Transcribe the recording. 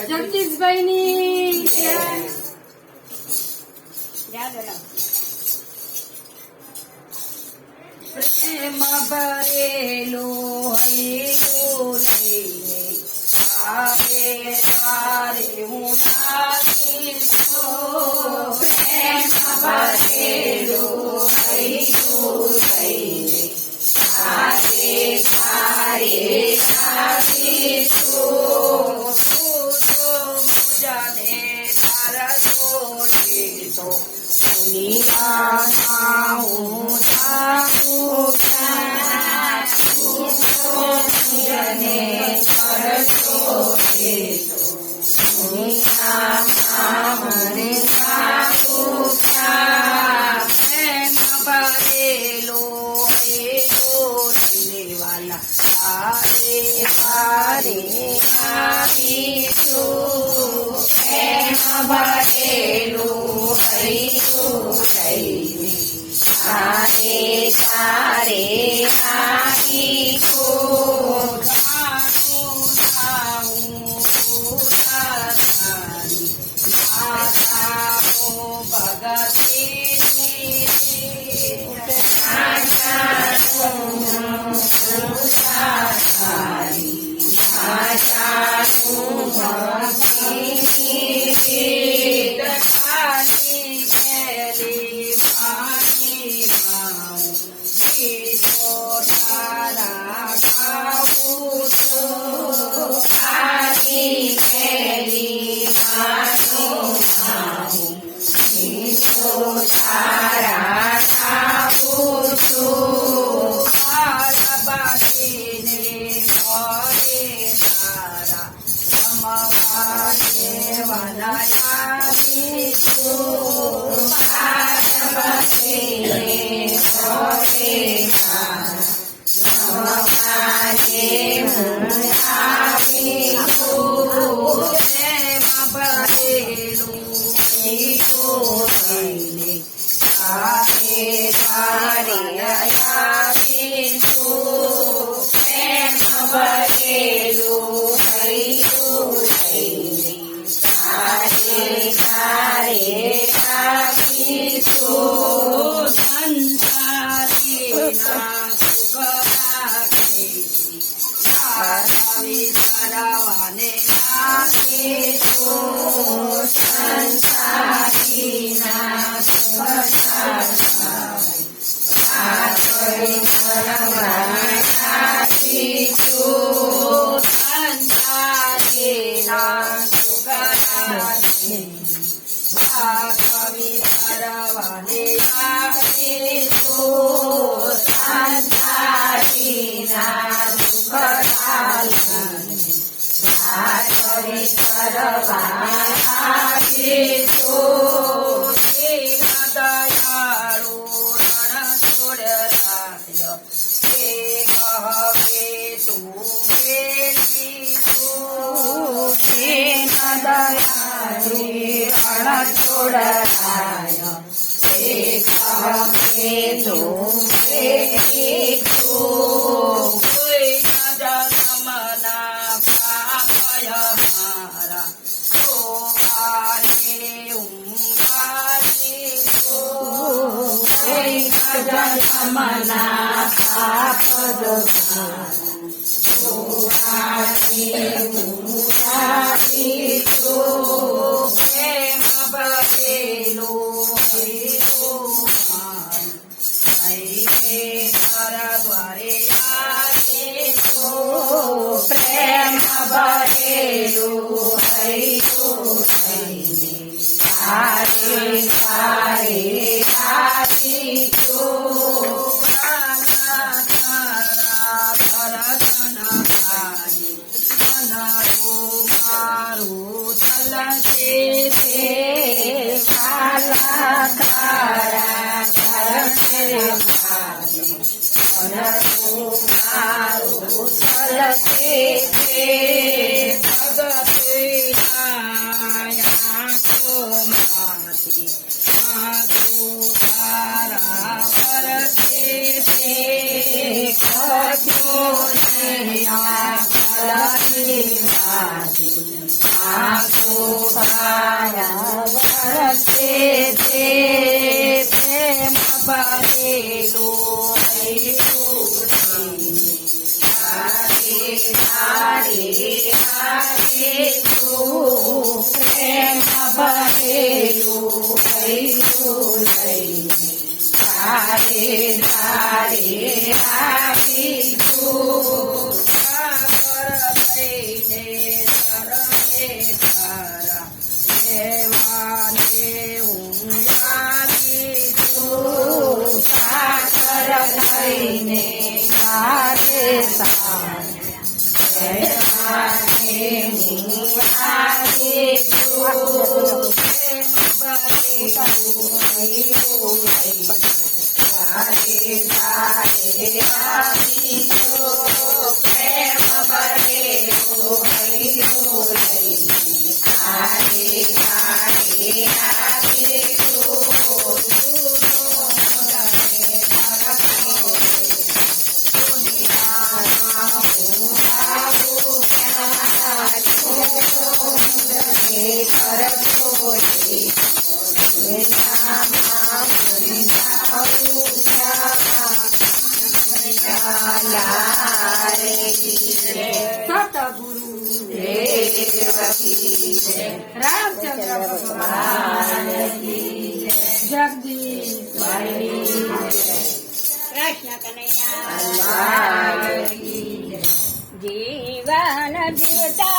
જગદીશભાઈની પ્રેમ ભરેલો હૈયું લઈને આવે તારે હું લાવીશું. પ્રેમ ભરેલો હૈયું લઈને આવે તારે લાવીશું. જાને તારા છોડે તો દુનિયામાં હું જાઉં ક્યાં. જાને તારા છોડે તો દુનિયામાં મને જાઉં ક્યાં. પ્રેમ ભરેલો હૈયો લઈને વાલા તારે તારે આવીશું. પ્રેમ ભરેલું હૈયું લઈને તારે તારે આવીશું. જાણું જાઉં તારી માતાઓ ભગતીની વરસે તે પ્રેમ ભરેલું હૈયું તારે તારે આગે તું પ્રેમ ભરેલું હૈયું લઈને તારે તારે આવી તું સાગર લઈને તરવે તારા દેવાને હું આવી તું સાગર લઈને તારે તારે દેવાને હું આવી તું પ્રેમ ભરેલું હૈયું લઈને તારે તારે આવી તો પ્રેમ ભરેલું હૈયું લઈને તારે તારે આવી તો દુનિયામાં હું આવું ક્યાં કરતો સતગુરુ રામચંદ્ર ભગવાન જગદીશ કૃષ્ણ કનૈયા જીવન જીવતા